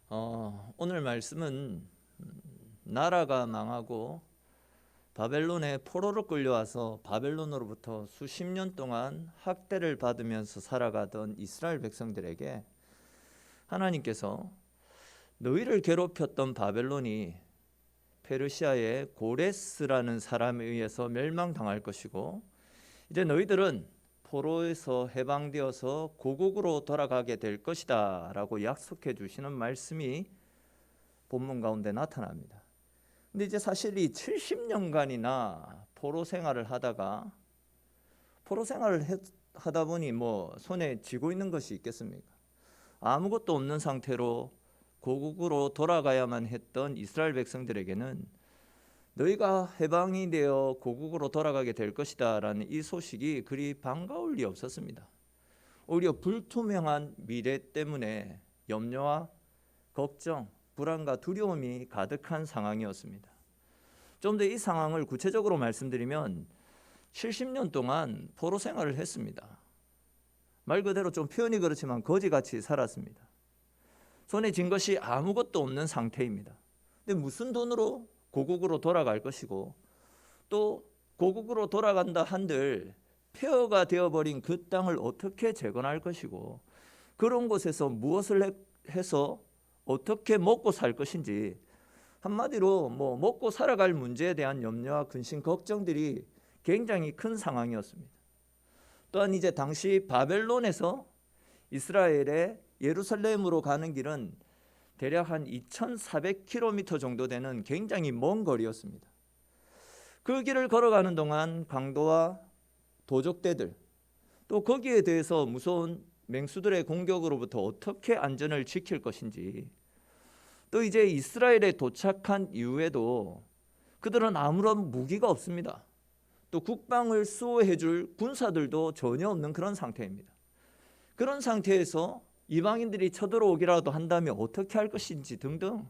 오늘 말씀은 나라가 망하고 바벨론에 포로로 끌려와서 바벨론으로부터 수십 년 동안 학대를 받으면서 살아가던 이스라엘 백성들에게 하나님께서 너희를 괴롭혔던 바벨론이 페르시아의 고레스라는 사람에 의해서 멸망당할 것이고 이제 너희들은 포로에서 해방되어서 고국으로 돌아가게 될 것이다 라고 약속해 주시는 말씀이 본문 가운데 나타납니다. 근데 이제 사실 이 70년간이나 포로 생활을 하다가 하다 보니 손에 쥐고 있는 것이 있겠습니까? 아무것도 없는 상태로 고국으로 돌아가야만 했던 이스라엘 백성들에게는 너희가 해방이 되어 고국으로 돌아가게 될 것이다 라는 이 소식이 그리 반가울 리 없었습니다. 오히려 불투명한 미래 때문에 염려와 걱정, 불안과 두려움이 가득한 상황이었습니다. 좀 더 이 상황을 구체적으로 말씀드리면 70년 동안 포로 생활을 했습니다. 말 그대로 좀 표현이 그렇지만 거지같이 살았습니다. 손에 쥔 것이 아무것도 없는 상태입니다. 근데 무슨 돈으로 고국으로 돌아갈 것이고 또 고국으로 돌아간다 한들 폐허가 되어버린 그 땅을 어떻게 재건할 것이고 그런 곳에서 무엇을 해서 어떻게 먹고 살 것인지 한마디로 먹고 살아갈 문제에 대한 염려와 근심, 걱정들이 굉장히 큰 상황이었습니다. 또한 이제 당시 바벨론에서 이스라엘의 예루살렘으로 가는 길은 대략 한 2,400km 정도 되는 굉장히 먼 거리였습니다. 그 길을 걸어가는 동안 강도와 도적대들 또 거기에 대해서 무서운 맹수들의 공격으로부터 어떻게 안전을 지킬 것인지 또 이제 이스라엘에 도착한 이후에도 그들은 아무런 무기가 없습니다. 또 국방을 수호해 줄 군사들도 전혀 없는 그런 상태입니다. 그런 상태에서 이방인들이 쳐들어오기라도 한다면 어떻게 할 것인지 등등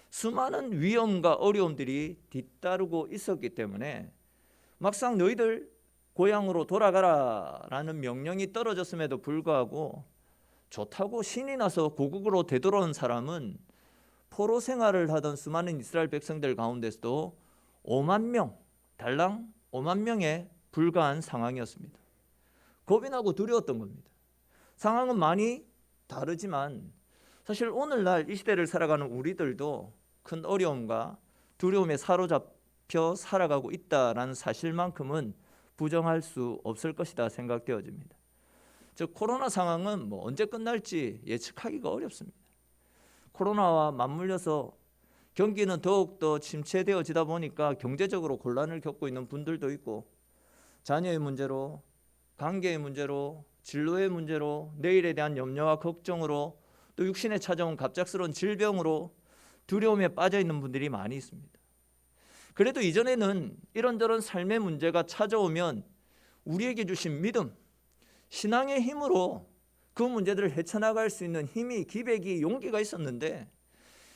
수많은 위험과 어려움들이 뒤따르고 있었기 때문에 막상 너희들 고향으로 돌아가라 라는 명령이 떨어졌음에도 불구하고 좋다고 신이 나서 고국으로 되돌아온 사람은 포로 생활을 하던 수많은 이스라엘 백성들 가운데서도 5만 명, 달랑 5만 명에 불과한 상황이었습니다. 겁이 나고 두려웠던 겁니다. 상황은 많이 다르지만 사실 오늘날 이 시대를 살아가는 우리들도 큰 어려움과 두려움에 사로잡혀 살아가고 있다라는 사실만큼은 부정할 수 없을 것이다 생각되어집니다. 즉 코로나 상황은 언제 끝날지 예측하기가 어렵습니다. 코로나와 맞물려서 경기는 더욱더 침체되어지다 보니까 경제적으로 곤란을 겪고 있는 분들도 있고 자녀의 문제로, 관계의 문제로, 진로의 문제로, 내일에 대한 염려와 걱정으로 또 육신에 찾아온 갑작스러운 질병으로 두려움에 빠져 있는 분들이 많이 있습니다. 그래도 이전에는 이런저런 삶의 문제가 찾아오면 우리에게 주신 믿음, 신앙의 힘으로 그 문제들을 헤쳐나갈 수 있는 힘이, 기백이, 용기가 있었는데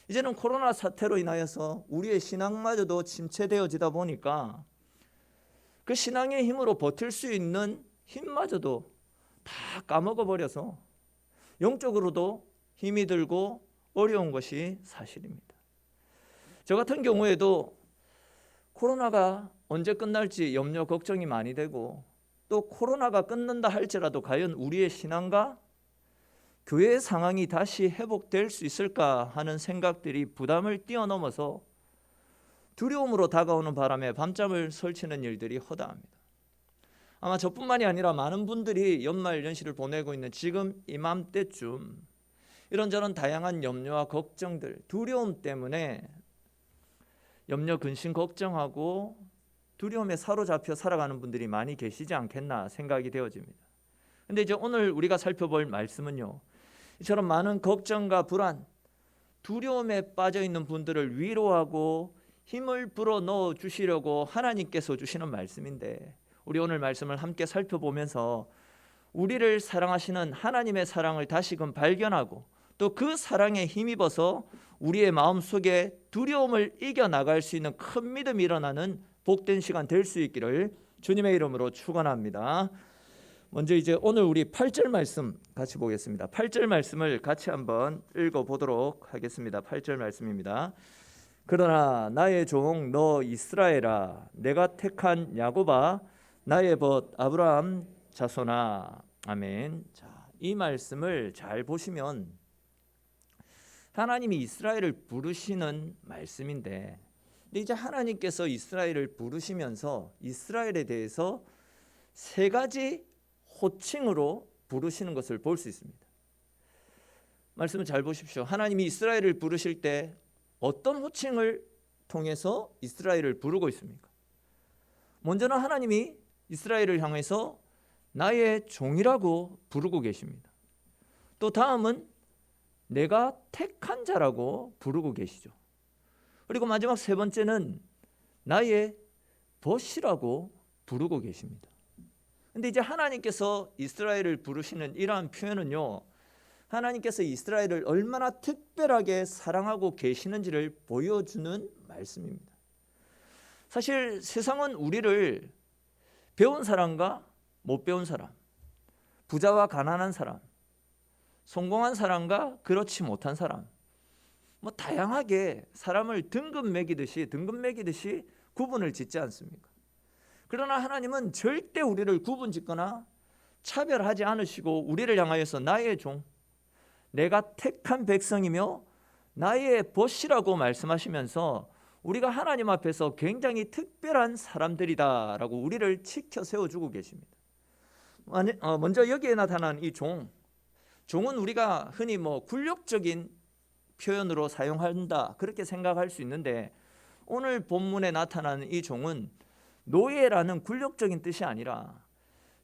이제는 코로나 사태로 인하여서 우리의 신앙마저도 침체되어지다 보니까 그 신앙의 힘으로 버틸 수 있는 힘마저도 다 까먹어버려서 영적으로도 힘이 들고 어려운 것이 사실입니다. 저 같은 경우에도 코로나가 언제 끝날지 염려, 걱정이 많이 되고 또 코로나가 끝난다 할지라도 과연 우리의 신앙과 교회의 상황이 다시 회복될 수 있을까 하는 생각들이 부담을 뛰어넘어서 두려움으로 다가오는 바람에 밤잠을 설치는 일들이 허다합니다. 아마 저뿐만이 아니라 많은 분들이 연말 연시를 보내고 있는 지금 이맘때쯤 이런저런 다양한 염려와 걱정들, 두려움 때문에 염려, 근심, 걱정하고 두려움에 사로잡혀 살아가는 분들이 많이 계시지 않겠나 생각이 되어집니다. 근데 이제 오늘 우리가 살펴볼 말씀은요, 이처럼 많은 걱정과 불안, 두려움에 빠져 있는 분들을 위로하고 힘을 불어 넣어 주시려고 하나님께서 주시는 말씀인데 우리 오늘 말씀을 함께 살펴보면서 우리를 사랑하시는 하나님의 사랑을 다시금 발견하고 또 그 사랑에 힘입어서 우리의 마음속에 두려움을 이겨나갈 수 있는 큰 믿음이 일어나는 복된 시간 될 수 있기를 주님의 이름으로 축원합니다. 먼저 이제 오늘 우리 8절 말씀 같이 보겠습니다. 8절 말씀을 같이 한번 읽어보도록 하겠습니다. 8절 말씀입니다. 그러나 나의 종 너 이스라엘아, 내가 택한 야곱아, 나의 벗 아브라함 자손아. 아멘. 자, 이 말씀을 잘 보시면 하나님이 이스라엘을 부르시는 말씀인데, 근데 이제 하나님께서 이스라엘을 부르시면서 이스라엘에 대해서 세 가지 호칭으로 부르시는 것을 볼 수 있습니다. 말씀을 잘 보십시오. 하나님이 이스라엘을 부르실 때 어떤 호칭을 통해서 이스라엘을 부르고 있습니까? 먼저는 하나님이 이스라엘을 향해서 나의 종이라고 부르고 계십니다. 또 다음은 내가 택한 자라고 부르고 계시죠. 그리고 마지막 세 번째는 나의 벗이라고 부르고 계십니다. 근데 이제 하나님께서 이스라엘을 부르시는 이러한 표현은요, 하나님께서 이스라엘을 얼마나 특별하게 사랑하고 계시는지를 보여주는 말씀입니다. 사실 세상은 우리를 배운 사람과 못 배운 사람, 부자와 가난한 사람, 성공한 사람과 그렇지 못한 사람, 뭐 다양하게 사람을 등급 매기듯이 구분을 짓지 않습니까? 그러나 하나님은 절대 우리를 구분짓거나 차별하지 않으시고 우리를 향하여서 나의 종, 내가 택한 백성이며 나의 벗이라고 말씀하시면서 우리가 하나님 앞에서 굉장히 특별한 사람들이다라고 우리를 지켜 세워주고 계십니다. 먼저 여기에 나타난 이 종은 우리가 흔히 굴욕적인 표현으로 사용한다 그렇게 생각할 수 있는데, 오늘 본문에 나타나는 이 종은 노예라는 굴욕적인 뜻이 아니라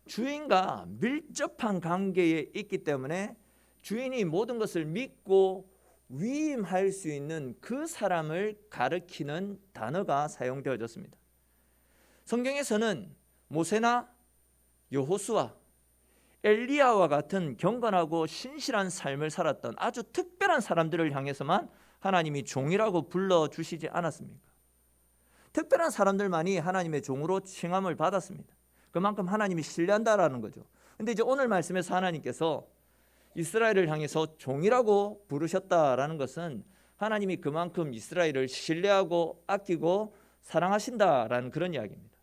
주인과 밀접한 관계에 있기 때문에 주인이 모든 것을 믿고 위임할 수 있는 그 사람을 가리키는 단어가 사용되어졌습니다. 성경에서는 모세나 여호수아, 엘리야와 같은 경건하고 신실한 삶을 살았던 아주 특별한 사람들을 향해서만 하나님이 종이라고 불러주시지 않았습니까? 특별한 사람들만이 하나님의 종으로 칭함을 받았습니다. 그만큼 하나님이 신뢰한다라는 거죠. 근데 이제 오늘 말씀에서 하나님께서 이스라엘을 향해서 종이라고 부르셨다라는 것은 하나님이 그만큼 이스라엘을 신뢰하고 아끼고 사랑하신다라는 그런 이야기입니다.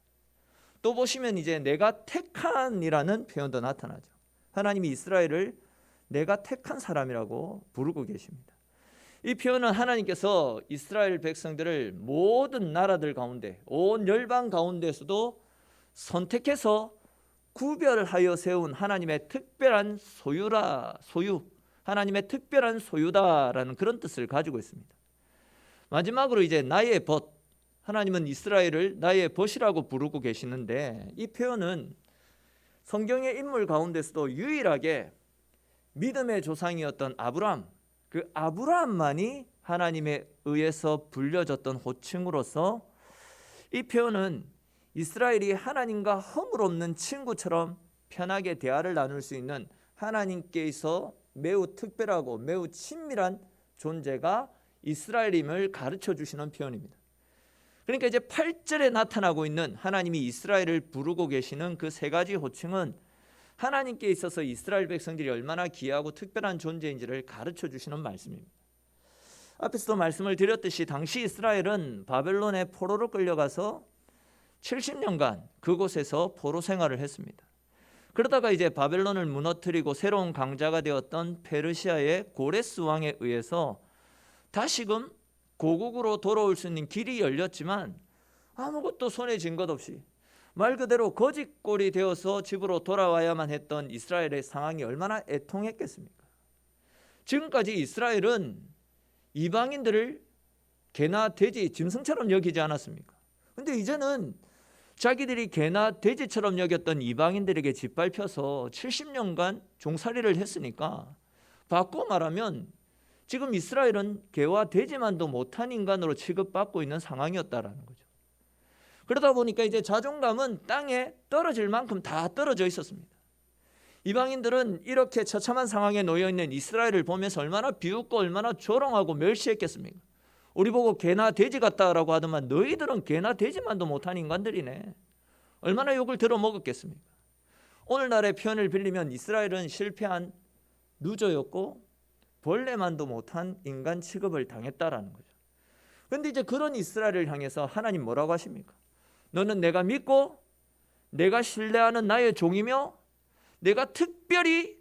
또 보시면 이제 내가 택한이라는 표현도 나타나죠. 하나님이 이스라엘을 내가 택한 사람이라고 부르고 계십니다. 이 표현은 하나님께서 이스라엘 백성들을 모든 나라들 가운데, 온 열방 가운데서도 선택해서 구별하여 세운 하나님의 특별한 소유, 하나님의 특별한 소유다라는 그런 뜻을 가지고 있습니다. 마지막으로 이제 나의 벗, 하나님은 이스라엘을 나의 벗이라고 부르고 계시는데, 이 표현은 성경의 인물 가운데서도 유일하게 믿음의 조상이었던 아브라함, 그 아브라함만이 하나님에 의해서 불려졌던 호칭으로서, 이 표현은 이스라엘이 하나님과 허물 없는 친구처럼 편하게 대화를 나눌 수 있는 하나님께서 매우 특별하고 매우 친밀한 존재가 이스라엘임을 가르쳐 주시는 표현입니다. 그러니까 이제 8절에 나타나고 있는 하나님이 이스라엘을 부르고 계시는 그 세 가지 호칭은 하나님께 있어서 이스라엘 백성들이 얼마나 귀하고 특별한 존재인지를 가르쳐 주시는 말씀입니다. 앞에서도 말씀을 드렸듯이 당시 이스라엘은 바벨론의 포로로 끌려가서 70년간 그곳에서 포로 생활을 했습니다. 그러다가 이제 바벨론을 무너뜨리고 새로운 강자가 되었던 페르시아의 고레스 왕에 의해서 다시금 고국으로 돌아올 수 있는 길이 열렸지만 아무것도 손에 쥔 것 없이 말 그대로 거짓골이 되어서 집으로 돌아와야만 했던 이스라엘의 상황이 얼마나 애통했겠습니까? 지금까지 이스라엘은 이방인들을 개나 돼지, 짐승처럼 여기지 않았습니까? 근데 이제는 자기들이 개나 돼지처럼 여겼던 이방인들에게 짓밟혀서 70년간 종살이를 했으니까, 바꿔 말하면 지금 이스라엘은 개와 돼지만도 못한 인간으로 취급받고 있는 상황이었다라는 거죠. 그러다 보니까 이제 자존감은 땅에 떨어질 만큼 다 떨어져 있었습니다. 이방인들은 이렇게 처참한 상황에 놓여 있는 이스라엘을 보면서 얼마나 비웃고 얼마나 조롱하고 멸시했겠습니까? 우리 보고 개나 돼지 같다라고 하더만 너희들은 개나 돼지만도 못한 인간들이네. 얼마나 욕을 들어먹었겠습니까? 오늘날의 표현을 빌리면 이스라엘은 실패한 루저였고 벌레만도 못한 인간 취급을 당했다라는 거죠. 그런데 이제 그런 이스라엘을 향해서 하나님 뭐라고 하십니까? 너는 내가 믿고 내가 신뢰하는 나의 종이며 내가 특별히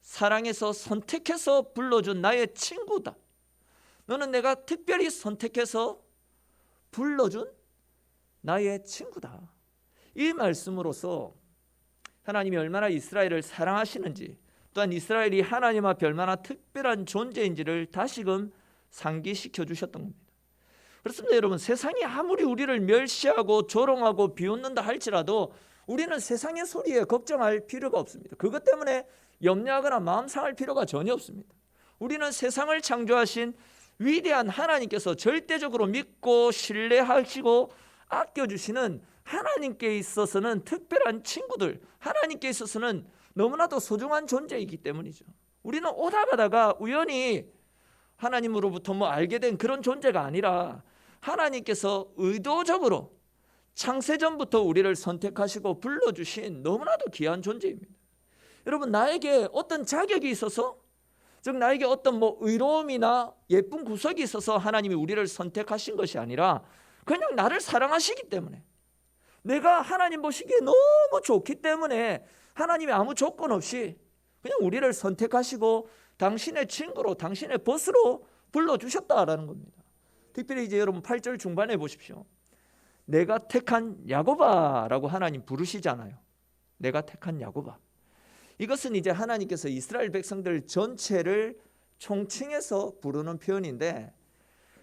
사랑해서 선택해서 불러준 나의 친구다. 너는 내가 특별히 선택해서 불러준 나의 친구다. 이 말씀으로써 하나님이 얼마나 이스라엘을 사랑하시는지, 또한 이스라엘이 하나님 앞에 얼마나 특별한 존재인지를 다시금 상기시켜 주셨던 겁니다. 그렇습니다. 여러분, 세상이 아무리 우리를 멸시하고 조롱하고 비웃는다 할지라도 우리는 세상의 소리에 걱정할 필요가 없습니다. 그것 때문에 염려하거나 마음 상할 필요가 전혀 없습니다. 우리는 세상을 창조하신 위대한 하나님께서 절대적으로 믿고 신뢰하시고 아껴주시는 하나님께 있어서는 특별한 친구들, 하나님께 있어서는 너무나도 소중한 존재이기 때문이죠. 우리는 오다 가다가 우연히 하나님으로부터 알게 된 그런 존재가 아니라 하나님께서 의도적으로 창세전부터 우리를 선택하시고 불러주신 너무나도 귀한 존재입니다. 여러분, 나에게 어떤 자격이 있어서, 즉 나에게 어떤 의로움이나 예쁜 구석이 있어서 하나님이 우리를 선택하신 것이 아니라 그냥 나를 사랑하시기 때문에, 내가 하나님 보시기에 너무 좋기 때문에 하나님이 아무 조건 없이 그냥 우리를 선택하시고 당신의 친구로, 당신의 벗으로 불러주셨다라는 겁니다. 특별히 이제 여러분 8절 중반에 보십시오. 내가 택한 야곱아라고 하나님 부르시잖아요. 내가 택한 야곱아. 이것은 이제 하나님께서 이스라엘 백성들 전체를 총칭해서 부르는 표현인데,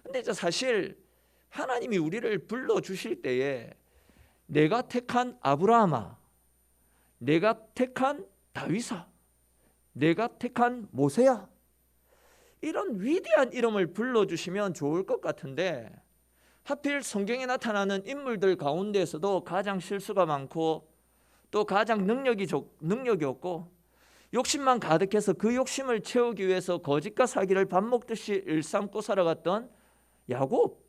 근데 이제 사실 하나님이 우리를 불러주실 때에 내가 택한 아브라함아, 내가 택한 다윗아, 내가 택한 모세야, 이런 위대한 이름을 불러주시면 좋을 것 같은데 하필 성경에 나타나는 인물들 가운데에서도 가장 실수가 많고 또 가장 능력이 없고 욕심만 가득해서 그 욕심을 채우기 위해서 거짓과 사기를 밥 먹듯이 일삼고 살아갔던 야곱.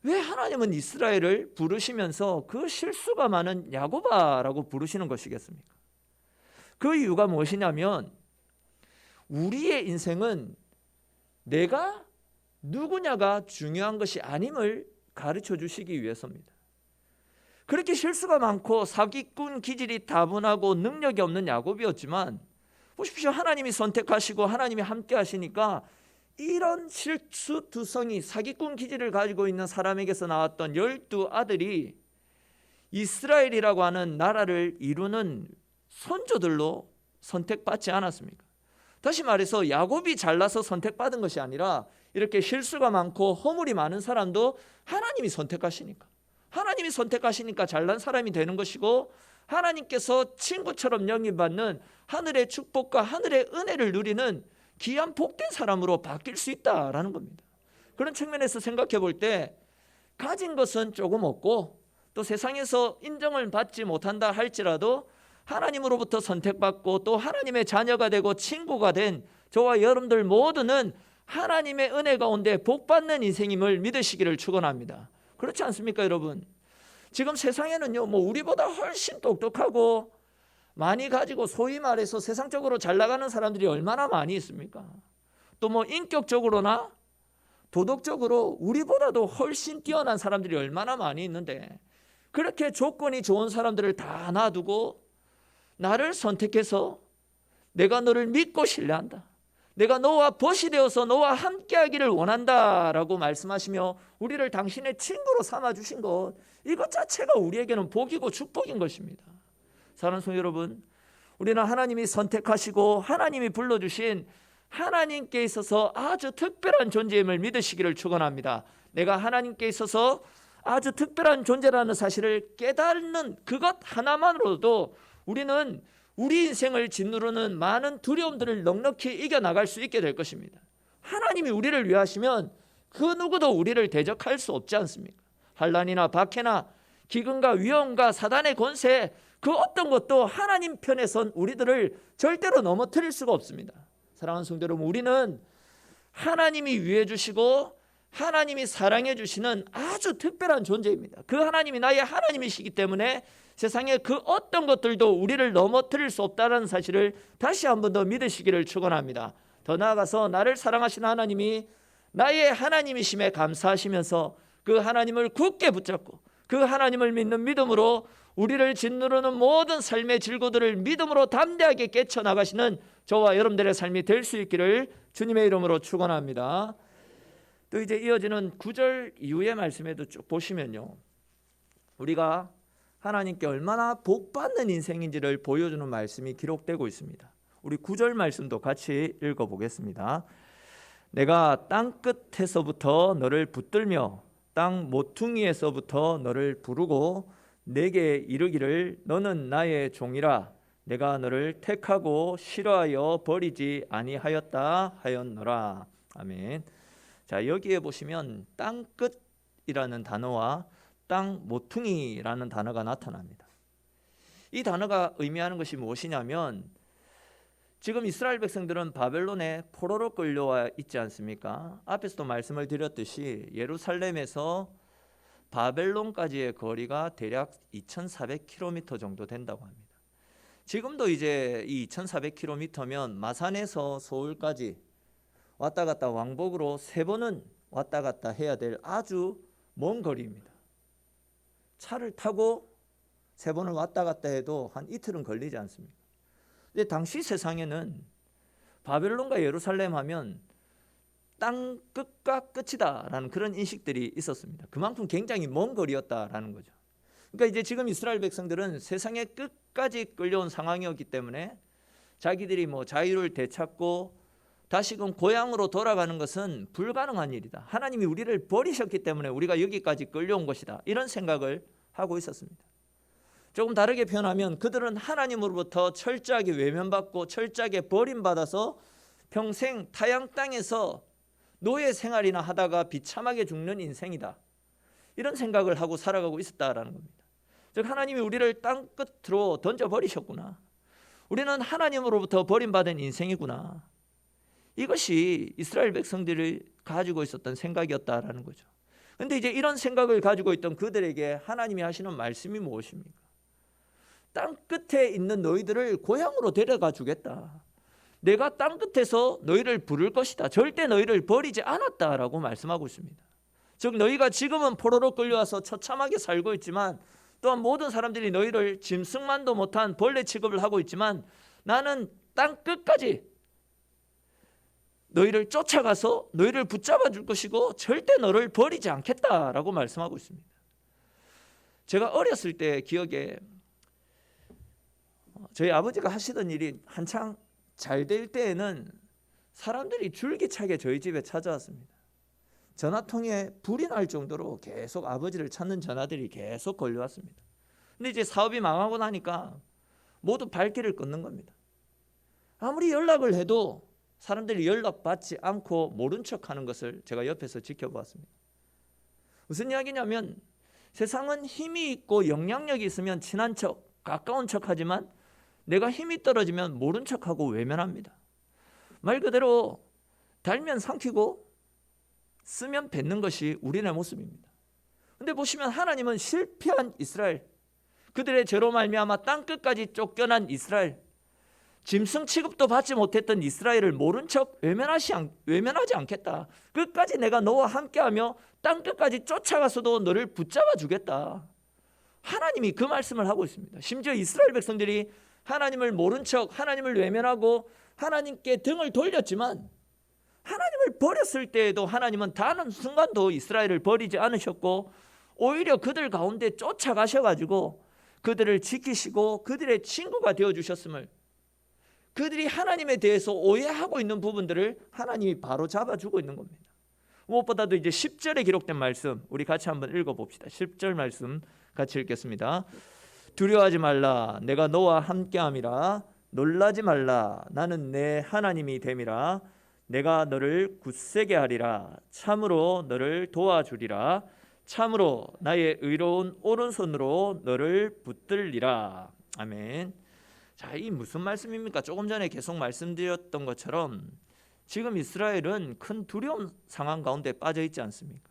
왜 하나님은 이스라엘을 부르시면서 그 실수가 많은 야곱아라고 부르시는 것이겠습니까? 그 이유가 무엇이냐면 우리의 인생은 내가 누구냐가 중요한 것이 아님을 가르쳐 주시기 위해서입니다. 그렇게 실수가 많고 사기꾼 기질이 다분하고 능력이 없는 야곱이었지만 보십시오. 하나님이 선택하시고 하나님이 함께 하시니까 이런 실수투성이 사기꾼 기질을 가지고 있는 사람에게서 나왔던 12아들이 이스라엘이라고 하는 나라를 이루는 선조들로 선택받지 않았습니까? 다시 말해서 야곱이 잘나서 선택받은 것이 아니라 이렇게 실수가 많고 허물이 많은 사람도 하나님이 선택하시니까, 하나님이 선택하시니까 잘난 사람이 되는 것이고 하나님께서 친구처럼 영입받는 하늘의 축복과 하늘의 은혜를 누리는 귀한 복된 사람으로 바뀔 수 있다라는 겁니다. 그런 측면에서 생각해 볼 때 가진 것은 조금 없고 또 세상에서 인정을 받지 못한다 할지라도 하나님으로부터 선택받고 또 하나님의 자녀가 되고 친구가 된 저와 여러분들 모두는 하나님의 은혜 가운데 복받는 인생임을 믿으시기를 축원합니다. 그렇지 않습니까, 여러분? 지금 세상에는요, 우리보다 훨씬 똑똑하고 많이 가지고 소위 말해서 세상적으로 잘 나가는 사람들이 얼마나 많이 있습니까? 또 인격적으로나 도덕적으로 우리보다도 훨씬 뛰어난 사람들이 얼마나 많이 있는데 그렇게 조건이 좋은 사람들을 다 놔두고 나를 선택해서 내가 너를 믿고 신뢰한다, 내가 너와 벗이 되어서 너와 함께하기를 원한다라고 말씀하시며 우리를 당신의 친구로 삼아주신 것, 이것 자체가 우리에게는 복이고 축복인 것입니다. 사랑하는 성도 여러분, 우리는 하나님이 선택하시고 하나님이 불러주신 하나님께 있어서 아주 특별한 존재임을 믿으시기를 축원합니다. 내가 하나님께 있어서 아주 특별한 존재라는 사실을 깨닫는 그것 하나만으로도 우리는 우리 인생을 짓누르는 많은 두려움들을 넉넉히 이겨나갈 수 있게 될 것입니다. 하나님이 우리를 위하시면 그 누구도 우리를 대적할 수 없지 않습니까? 환난이나 박해나 기근과 위험과 사단의 권세, 그 어떤 것도 하나님 편에 선 우리들을 절대로 넘어뜨릴 수가 없습니다. 사랑하는 성도 여러분, 우리는 하나님이 위해 주시고 하나님이 사랑해 주시는 아주 특별한 존재입니다. 그 하나님이 나의 하나님이시기 때문에 세상의 그 어떤 것들도 우리를 넘어뜨릴 수 없다는 사실을 다시 한 번 더 믿으시기를 축원합니다. 더 나아가서 나를 사랑하시는 하나님이 나의 하나님이심에 감사하시면서 그 하나님을 굳게 붙잡고 그 하나님을 믿는 믿음으로 우리를 짓누르는 모든 삶의 질고들을 믿음으로 담대하게 깨쳐나가시는 저와 여러분들의 삶이 될 수 있기를 주님의 이름으로 축원합니다. 또 이제 이어지는 9절 이후의 말씀에도 쭉 보시면요, 우리가 하나님께 얼마나 복받는 인생인지를 보여주는 말씀이 기록되고 있습니다. 우리 9절 말씀도 같이 읽어보겠습니다. 내가 땅 끝에서부터 너를 붙들며 땅 모퉁이에서부터 너를 부르고 내게 이르기를 너는 나의 종이라 내가 너를 택하고 싫어하여 버리지 아니하였다 하였노라. 아멘. 자, 여기에 보시면 땅 끝이라는 단어와 땅 모퉁이라는 단어가 나타납니다. 이 단어가 의미하는 것이 무엇이냐면, 지금 이스라엘 백성들은 바벨론에 포로로 끌려와 있지 않습니까? 앞에서도 말씀을 드렸듯이 예루살렘에서 바벨론까지의 거리가 대략 2,400km 정도 된다고 합니다. 지금도 이제 이 2,400km면 마산에서 서울까지 왔다 갔다 왕복으로 3번은 왔다 갔다 해야 될 아주 먼 거리입니다. 차를 타고 3번을 왔다 갔다 해도 한 이틀은 걸리지 않습니다. 근데 당시 세상에는 바벨론과 예루살렘 하면 땅 끝과 끝이다라는 그런 인식들이 있었습니다. 그만큼 굉장히 먼 거리였다라는 거죠. 그러니까 이제 지금 이스라엘 백성들은 세상의 끝까지 끌려온 상황이었기 때문에 자기들이 자유를 되찾고 다시금 고향으로 돌아가는 것은 불가능한 일이다. 하나님이 우리를 버리셨기 때문에 우리가 여기까지 끌려온 것이다. 이런 생각을 하고 있었습니다. 조금 다르게 표현하면 그들은 하나님으로부터 철저하게 외면받고 철저하게 버림받아서 평생 타양 땅에서 노예 생활이나 하다가 비참하게 죽는 인생이다. 이런 생각을 하고 살아가고 있었다라는 겁니다. 즉 하나님이 우리를 땅 끝으로 던져버리셨구나. 우리는 하나님으로부터 버림받은 인생이구나. 이것이 이스라엘 백성들이 가지고 있었던 생각이었다라는 거죠. 그런데 이제 이런 생각을 가지고 있던 그들에게 하나님이 하시는 말씀이 무엇입니까? 땅 끝에 있는 너희들을 고향으로 데려가 주겠다. 내가 땅 끝에서 너희를 부를 것이다. 절대 너희를 버리지 않았다라고 말씀하고 있습니다. 즉 너희가 지금은 포로로 끌려와서 처참하게 살고 있지만, 또한 모든 사람들이 너희를 짐승만도 못한 벌레 취급을 하고 있지만, 나는 땅 끝까지 너희를 쫓아가서 너희를 붙잡아 줄 것이고 절대 너를 버리지 않겠다라고 말씀하고 있습니다. 제가 어렸을 때 기억에 저희 아버지가 하시던 일이 한창 잘 될 때에는 사람들이 줄기차게 저희 집에 찾아왔습니다. 전화통에 불이 날 정도로 계속 아버지를 찾는 전화들이 계속 걸려왔습니다. 근데 이제 사업이 망하고 나니까 모두 발길을 끊는 겁니다. 아무리 연락을 해도 사람들이 연락받지 않고 모른 척하는 것을 제가 옆에서 지켜보았습니다. 무슨 이야기냐면, 세상은 힘이 있고 영향력이 있으면 친한 척, 가까운 척하지만 내가 힘이 떨어지면 모른 척하고 외면합니다. 말 그대로 달면 삼키고 쓰면 뱉는 것이 우리의 모습입니다. 그런데 보시면 하나님은 실패한 이스라엘, 그들의 죄로 말미암아 땅끝까지 쫓겨난 이스라엘, 짐승 취급도 받지 못했던 이스라엘을 모른 척 외면하지 않겠다. 끝까지 내가 너와 함께하며 땅끝까지 쫓아가서도 너를 붙잡아 주겠다. 하나님이 그 말씀을 하고 있습니다. 심지어 이스라엘 백성들이 하나님을 모른 척 하나님을 외면하고 하나님께 등을 돌렸지만, 하나님을 버렸을 때에도 하나님은 단 한 순간도 이스라엘을 버리지 않으셨고 오히려 그들 가운데 쫓아가셔가지고 그들을 지키시고 그들의 친구가 되어주셨음을, 그들이 하나님에 대해서 오해하고 있는 부분들을 하나님이 바로 잡아주고 있는 겁니다. 무엇보다도 이제 10절에 기록된 말씀 우리 같이 한번 읽어봅시다. 10절 말씀 같이 읽겠습니다. 두려워하지 말라, 내가 너와 함께함이라. 놀라지 말라, 나는 내 하나님이 됨이라. 내가 너를 굳세게 하리라. 참으로 너를 도와주리라. 참으로 나의 의로운 오른손으로 너를 붙들리라. 아멘. 자, 이 무슨 말씀입니까? 조금 전에 계속 말씀드렸던 것처럼 지금 이스라엘은 큰 두려움 상황 가운데 빠져 있지 않습니까?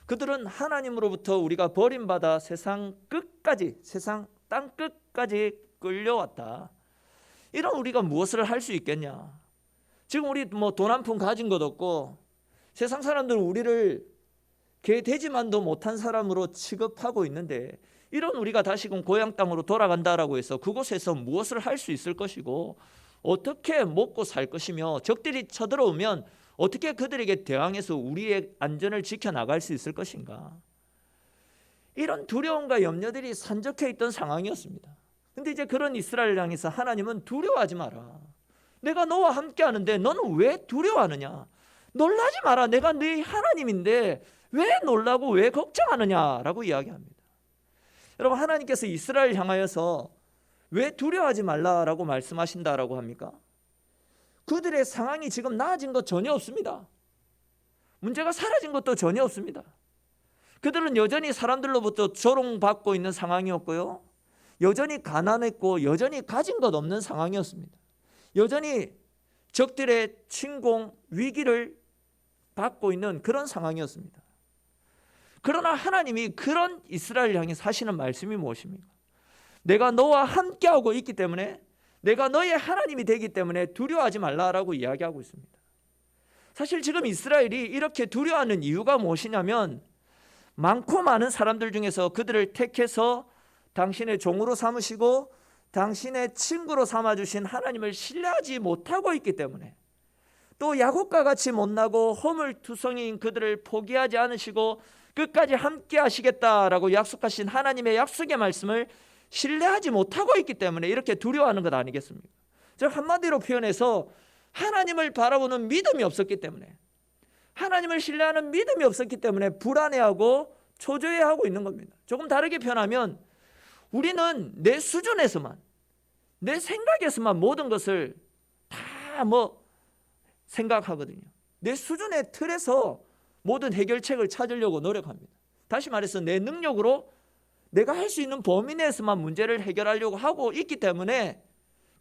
그들은 하나님으로부터 우리가 버림받아 세상 끝까지, 세상 땅 끝까지 끌려왔다. 이런 우리가 무엇을 할 수 있겠냐? 지금 우리 뭐 돈 한 푼 가진 것 없고 세상 사람들은 우리를 개돼지만도 못한 사람으로 취급하고 있는데, 이런 우리가 다시금 고향 땅으로 돌아간다라고 해서 그곳에서 무엇을 할 수 있을 것이고 어떻게 먹고 살 것이며 적들이 쳐들어오면 어떻게 그들에게 대항해서 우리의 안전을 지켜나갈 수 있을 것인가? 이런 두려움과 염려들이 산적해 있던 상황이었습니다. 근데 이제 그런 이스라엘을 향해서 하나님은 두려워하지 마라. 내가 너와 함께 하는데 너는 왜 두려워하느냐? 놀라지 마라. 내가 네 하나님인데 왜 놀라고 왜 걱정하느냐라고 이야기합니다. 여러분, 하나님께서 이스라엘 향하여서 왜 두려워하지 말라라고 말씀하신다라고 합니까? 그들의 상황이 지금 나아진 것 전혀 없습니다. 문제가 사라진 것도 전혀 없습니다. 그들은 여전히 사람들로부터 조롱받고 있는 상황이었고요, 여전히 가난했고 여전히 가진 것 없는 상황이었습니다. 여전히 적들의 침공 위기를 받고 있는 그런 상황이었습니다. 그러나 하나님이 그런 이스라엘 향해 하시는 말씀이 무엇입니까? 내가 너와 함께하고 있기 때문에, 내가 너의 하나님이 되기 때문에 두려워하지 말라라고 이야기하고 있습니다. 사실 지금 이스라엘이 이렇게 두려워하는 이유가 무엇이냐면, 많고 많은 사람들 중에서 그들을 택해서 당신의 종으로 삼으시고 당신의 친구로 삼아주신 하나님을 신뢰하지 못하고 있기 때문에, 또 야곱과 같이 못나고 허물투성이인 그들을 포기하지 않으시고 끝까지 함께 하시겠다라고 약속하신 하나님의 약속의 말씀을 신뢰하지 못하고 있기 때문에 이렇게 두려워하는 것 아니겠습니까? 즉 한마디로 표현해서 하나님을 바라보는 믿음이 없었기 때문에, 하나님을 신뢰하는 믿음이 없었기 때문에 불안해하고 초조해하고 있는 겁니다. 조금 다르게 표현하면 우리는 내 수준에서만, 내 생각에서만 모든 것을 다 생각하거든요. 내 수준의 틀에서 모든 해결책을 찾으려고 노력합니다. 다시 말해서 내 능력으로 내가 할 수 있는 범위 내에서만 문제를 해결하려고 하고 있기 때문에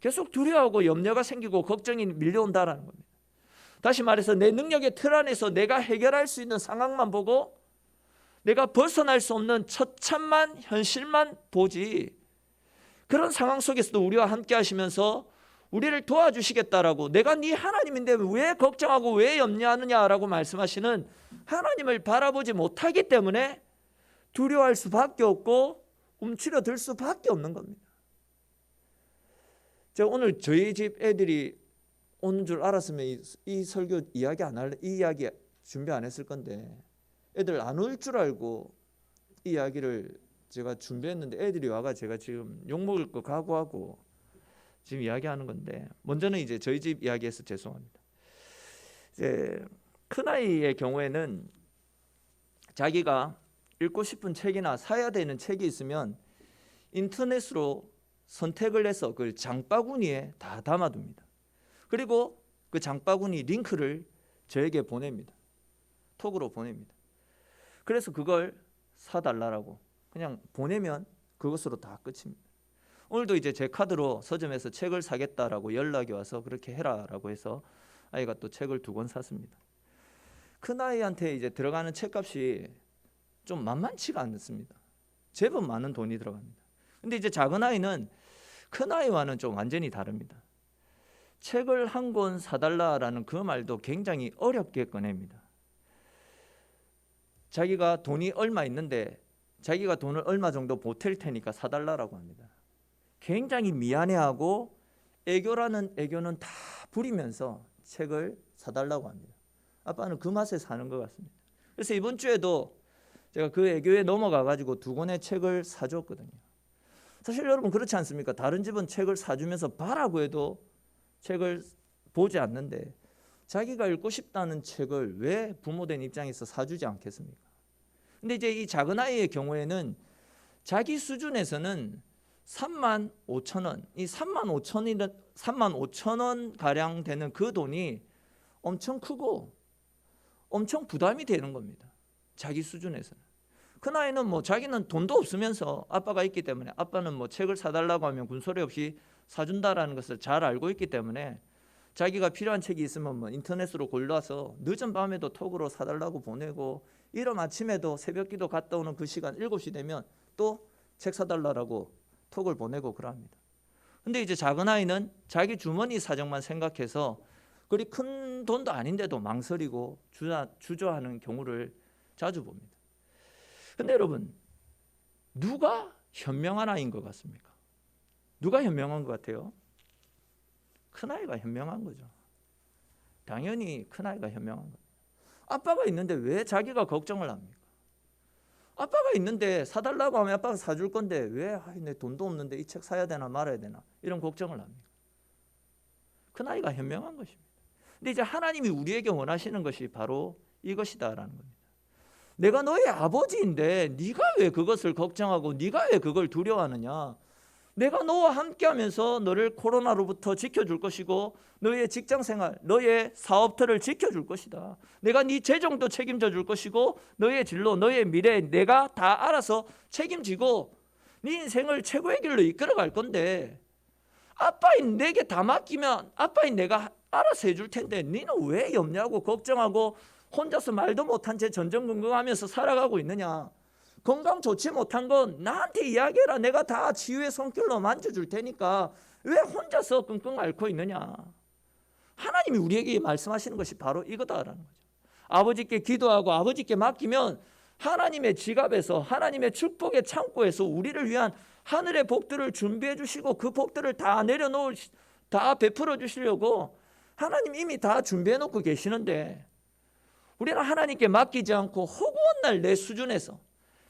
계속 두려워하고 염려가 생기고 걱정이 밀려온다라는 겁니다. 다시 말해서 내 능력의 틀 안에서 내가 해결할 수 있는 상황만 보고 내가 벗어날 수 없는 처참한 현실만 보지, 그런 상황 속에서도 우리와 함께 하시면서 우리를 도와주시겠다라고, 내가 네 하나님인데 왜 걱정하고 왜 염려하느냐라고 말씀하시는 하나님을 바라보지 못하기 때문에 두려워할 수밖에 없고 움츠려들 수밖에 없는 겁니다. 제가 오늘 저희 집 애들이 오는 줄 알았으면 이 설교 이야기 안 할래, 이 이야기 준비 안 했을 건데, 애들 안 올 줄 알고 이 이야기를 제가 준비했는데 애들이 와가 제가 지금 욕먹을 거 각오하고 지금 이야기하는 건데, 먼저는 이제 저희 집 이야기해서 죄송합니다. 이제 큰아이의 경우에는 자기가 읽고 싶은 책이나 사야 되는 책이 있으면 인터넷으로 선택을 해서 그걸 장바구니에 다 담아둡니다. 그리고 그 장바구니 링크를 저에게 보냅니다. 톡으로 보냅니다. 그래서 그걸 사달라고 그냥 보내면 그것으로 다 끝입니다. 오늘도 이제 제 카드로 서점에서 책을 사겠다라고 연락이 와서 그렇게 해라라고 해서 아이가 또 책을 2권 샀습니다. 큰아이한테 이제 들어가는 책값이 좀 만만치가 않습니다. 제법 많은 돈이 들어갑니다. 근데 이제 작은아이는 큰아이와는 좀 완전히 다릅니다. 책을 한 권 사달라라는 그 말도 굉장히 어렵게 꺼냅니다. 자기가 돈이 얼마 있는데 자기가 돈을 얼마 정도 보탤 테니까 사달라고 합니다. 굉장히 미안해하고 애교라는 애교는 다 부리면서 책을 사달라고 합니다. 아빠는 그 맛에 사는 것 같습니다. 그래서 이번 주에도 제가 그 애교에 넘어가가지고 2권의 책을 사줬거든요. 사실 여러분 그렇지 않습니까? 다른 집은 책을 사주면서 봐라고 해도 책을 보지 않는데 자기가 읽고 싶다는 책을 왜 부모된 입장에서 사주지 않겠습니까? 근데 이제 이 작은아이의 경우에는 자기 수준에서는 35,000원, 이 35,000원 가량 되는 그 돈이 엄청 크고 엄청 부담이 되는 겁니다. 자기 수준에서는. 큰아이는 자기는 돈도 없으면서 아빠가 있기 때문에, 아빠는 책을 사달라고 하면 군소리 없이 사준다라는 것을 잘 알고 있기 때문에 자기가 필요한 책이 있으면 뭐 인터넷으로 골라서 늦은 밤에도 톡으로 사달라고 보내고, 이른 아침에도 새벽기도 갔다 오는 그 시간 7시 되면 또 책 사달라고 톡을 보내고 그럽니다. 근데 이제 작은 아이는 자기 주머니 사정만 생각해서 그리 큰 돈도 아닌데도 망설이고 주저하는 경우를 자주 봅니다. 근데 여러분, 누가 현명한 아이인 것 같습니까? 누가 현명한 것 같아요? 큰아이가 현명한 거죠. 당연히 큰아이가 현명한 거예요. 아빠가 있는데 왜 자기가 걱정을 합니까? 아빠가 있는데 사달라고 하면 아빠가 사줄 건데 왜 내 돈도 없는데 이 책 사야 되나 말아야 되나 이런 걱정을 합니까? 큰아이가 현명한 것입니다. 근데 이제 하나님이 우리에게 원하시는 것이 바로 이것이다라는 겁니다. 내가 너의 아버지인데 네가 왜 그것을 걱정하고 네가 왜 그걸 두려워하느냐? 내가 너와 함께하면서 너를 코로나로부터 지켜줄 것이고 너의 직장생활, 너의 사업들을 지켜줄 것이다. 내가 네 재정도 책임져 줄 것이고 너의 진로, 너의 미래 내가 다 알아서 책임지고 네 인생을 최고의 길로 이끌어갈 건데, 아빠인 내게 다 맡기면 아빠인 내가 알아서 해줄 텐데 너는 왜 염려하고 걱정하고 혼자서 말도 못한 채 전전긍긍하면서 살아가고 있느냐? 건강 좋지 못한 건 나한테 이야기해라. 내가 다 치유의 손길로 만져줄 테니까 왜 혼자서 끙끙 앓고 있느냐? 하나님이 우리에게 말씀하시는 것이 바로 이거다라는 거죠. 아버지께 기도하고 아버지께 맡기면 하나님의 지갑에서, 하나님의 축복의 창고에서 우리를 위한 하늘의 복들을 준비해 주시고 그 복들을 다 내려놓을, 다 베풀어 주시려고 하나님 이미 다 준비해 놓고 계시는데, 우리는 하나님께 맡기지 않고 허구한 날 내 수준에서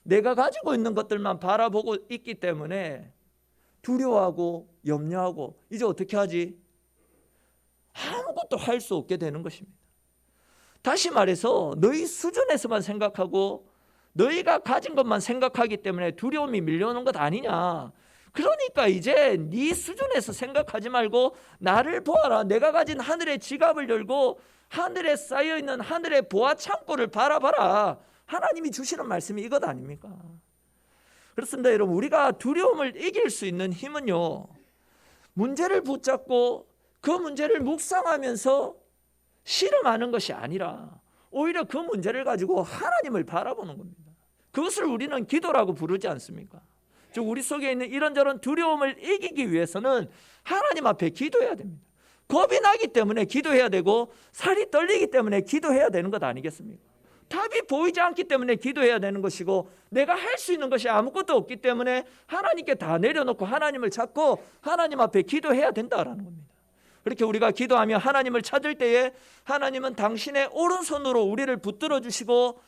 내가 가지고 있는 것들만 바라보고 있기 때문에 두려워하고 염려하고 이제 어떻게 하지? 아무것도 할 수 없게 되는 것입니다. 다시 말해서 너희 수준에서만 생각하고 너희가 가진 것만 생각하기 때문에 두려움이 밀려오는 것 아니냐? 그러니까 이제 네 수준에서 생각하지 말고 나를 보아라. 내가 가진 하늘의 지갑을 열고 하늘에 쌓여있는 하늘의 보아 창고를 바라봐라. 하나님이 주시는 말씀이 이것 아닙니까? 그렇습니다. 여러분, 우리가 두려움을 이길 수 있는 힘은요, 문제를 붙잡고 그 문제를 묵상하면서 씨름하는 것이 아니라 오히려 그 문제를 가지고 하나님을 바라보는 겁니다. 그것을 우리는 기도라고 부르지 않습니까? 즉 우리 속에 있는 이런저런 두려움을 이기기 위해서는 하나님 앞에 기도해야 됩니다. 겁이 나기 때문에 기도해야 되고 살이 떨리기 때문에 기도해야 되는 것 아니겠습니까? 답이 보이지 않기 때문에 기도해야 되는 것이고, 내가 할 수 있는 것이 아무것도 없기 때문에 하나님께 다 내려놓고 하나님을 찾고 하나님 앞에 기도해야 된다라는 겁니다. 그렇게 우리가 기도하며 하나님을 찾을 때에 하나님은 당신의 오른손으로 우리를 붙들어 주시고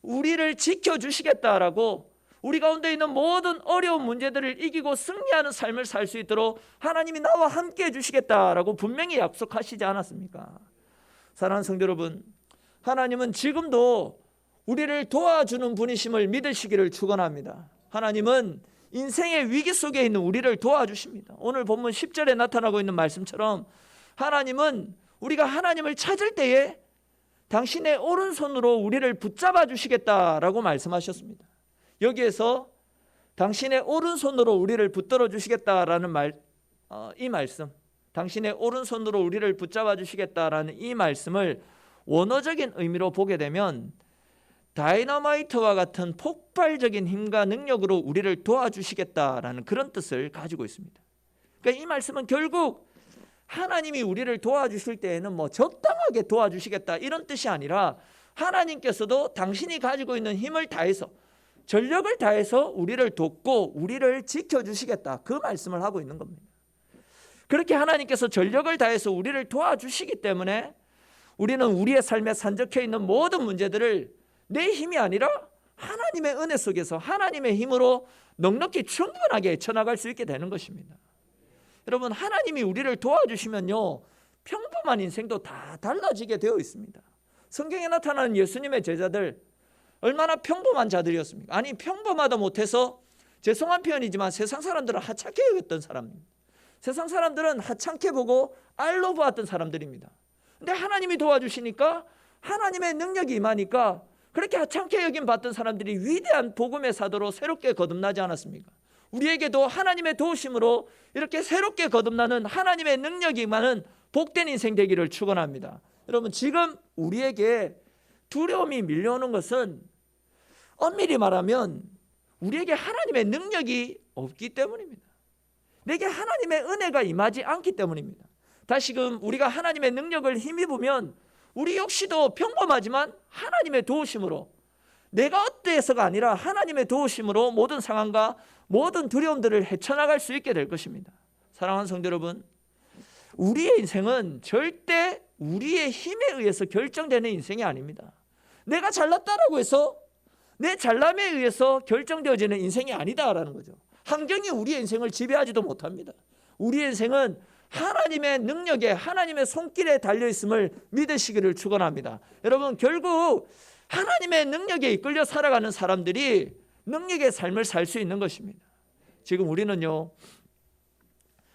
우리를 지켜주시겠다라고, 우리 가운데 있는 모든 어려운 문제들을 이기고 승리하는 삶을 살 수 있도록 하나님이 나와 함께 해주시겠다라고 분명히 약속하시지 않았습니까? 사랑하는 성도 여러분, 하나님은 지금도 우리를 도와주는 분이심을 믿으시기를 축원합니다. 하나님은 인생의 위기 속에 있는 우리를 도와주십니다. 오늘 본문 10절에 나타나고 있는 말씀처럼 하나님은 우리가 하나님을 찾을 때에 당신의 오른손으로 우리를 붙잡아 주시겠다라고 말씀하셨습니다. 여기에서 당신의 오른손으로 우리를 붙들어 주시겠다라는 이 말씀, 당신의 오른손으로 우리를 붙잡아 주시겠다라는 이 말씀을 원어적인 의미로 보게 되면 다이너마이트와 같은 폭발적인 힘과 능력으로 우리를 도와주시겠다라는 그런 뜻을 가지고 있습니다. 그러니까 이 말씀은 결국 하나님이 우리를 도와주실 때에는 뭐 적당하게 도와주시겠다 이런 뜻이 아니라, 하나님께서도 당신이 가지고 있는 힘을 다해서 전력을 다해서 우리를 돕고 우리를 지켜주시겠다, 그 말씀을 하고 있는 겁니다. 그렇게 하나님께서 전력을 다해서 우리를 도와주시기 때문에 우리는 우리의 삶에 산적해 있는 모든 문제들을 내 힘이 아니라 하나님의 은혜 속에서 하나님의 힘으로 넉넉히 충분하게 헤쳐나갈 수 있게 되는 것입니다. 여러분, 하나님이 우리를 도와주시면요, 평범한 인생도 다 달라지게 되어 있습니다. 성경에 나타나는 예수님의 제자들 얼마나 평범한 자들이었습니까? 아니, 평범하다 못해서 죄송한 표현이지만 세상 사람들은 하찮게 여겼던 사람입니다. 세상 사람들은 하찮게 보고 알로 보았던 사람들입니다. 근데 하나님이 도와주시니까, 하나님의 능력이 임하니까 그렇게 하찮게 여김 받던 사람들이 위대한 복음의 사도로 새롭게 거듭나지 않았습니까? 우리에게도 하나님의 도우심으로 이렇게 새롭게 거듭나는 하나님의 능력이 임하는 복된 인생 되기를 축원합니다. 여러분, 지금 우리에게 두려움이 밀려오는 것은 엄밀히 말하면 우리에게 하나님의 능력이 없기 때문입니다. 내게 하나님의 은혜가 임하지 않기 때문입니다. 다시금 우리가 하나님의 능력을 힘입으면 우리 역시도 평범하지만 하나님의 도우심으로, 내가 어때서가 아니라 하나님의 도우심으로 모든 상황과 모든 두려움들을 헤쳐나갈 수 있게 될 것입니다. 사랑하는 성도 여러분, 우리의 인생은 절대 우리의 힘에 의해서 결정되는 인생이 아닙니다. 내가 잘났다라고 해서 내 잘남에 의해서 결정되어지는 인생이 아니다라는 거죠. 환경이 우리의 인생을 지배하지도 못합니다. 우리의 인생은 하나님의 능력에, 하나님의 손길에 달려있음을 믿으시기를 축원합니다. 여러분, 결국 하나님의 능력에 이끌려 살아가는 사람들이 능력의 삶을 살 수 있는 것입니다. 지금 우리는요,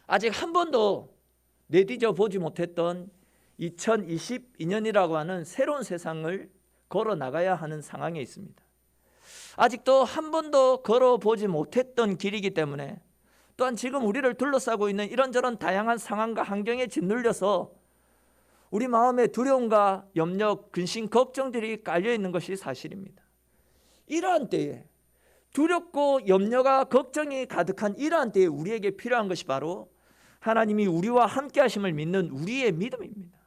아직 한 번도 내디져 보지 못했던 2022년이라고 하는 새로운 세상을 걸어 나가야 하는 상황에 있습니다. 아직도 한 번도 걸어보지 못했던 길이기 때문에, 또한 지금 우리를 둘러싸고 있는 이런저런 다양한 상황과 환경에 짓눌려서 우리 마음에 두려움과 염려, 근심, 걱정들이 깔려있는 것이 사실입니다. 이러한 때에, 두렵고 염려가 걱정이 가득한 이러한 때에 우리에게 필요한 것이 바로 하나님이 우리와 함께 하심을 믿는 우리의 믿음입니다.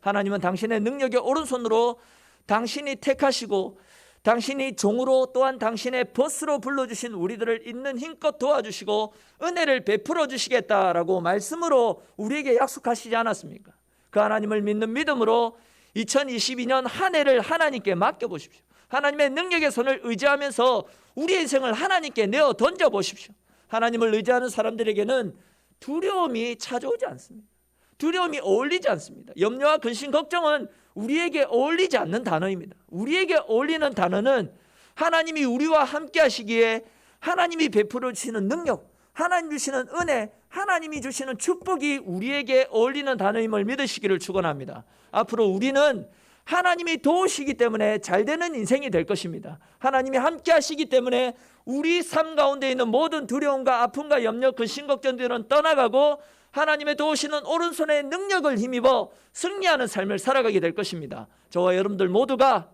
하나님은 당신의 능력의 오른손으로 당신이 택하시고 당신이 종으로, 또한 당신의 벗으로 불러주신 우리들을 있는 힘껏 도와주시고 은혜를 베풀어 주시겠다라고 말씀으로 우리에게 약속하시지 않았습니까? 그 하나님을 믿는 믿음으로 2022년 한 해를 하나님께 맡겨보십시오. 하나님의 능력의 손을 의지하면서 우리의 인생을 하나님께 내어 던져보십시오. 하나님을 의지하는 사람들에게는 두려움이 찾아오지 않습니다. 두려움이 어울리지 않습니다. 염려와 근심, 걱정은 우리에게 어울리지 않는 단어입니다. 우리에게 어울리는 단어는 하나님이 우리와 함께 하시기에 하나님이 베풀어 주시는 능력, 하나님 주시는 은혜, 하나님이 주시는 축복이 우리에게 어울리는 단어임을 믿으시기를 축원합니다. 앞으로 우리는 하나님이 도우시기 때문에 잘 되는 인생이 될 것입니다. 하나님이 함께 하시기 때문에 우리 삶 가운데 있는 모든 두려움과 아픔과 염려, 근심, 걱정들은 떠나가고 하나님의 도우시는 오른손의 능력을 힘입어 승리하는 삶을 살아가게 될 것입니다. 저와 여러분들 모두가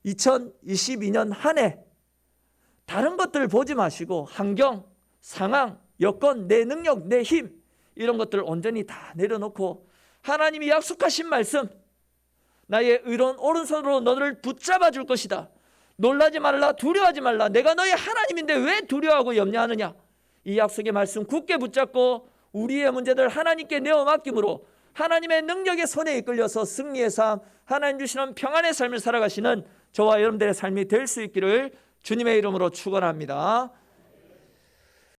2022년 한 해 다른 것들을 보지 마시고 환경, 상황, 여건, 내 능력, 내 힘, 이런 것들을 온전히 다 내려놓고 하나님이 약속하신 말씀, 나의 의로운 오른손으로 너를 붙잡아 줄 것이다. 놀라지 말라, 두려워하지 말라. 내가 너의 하나님인데 왜 두려워하고 염려하느냐. 이 약속의 말씀 굳게 붙잡고 우리의 문제들 하나님께 내어 맡김으로 하나님의 능력의 손에 이끌려서 승리의 삶, 하나님 주시는 평안의 삶을 살아가시는 저와 여러분들의 삶이 될 수 있기를 주님의 이름으로 축원합니다.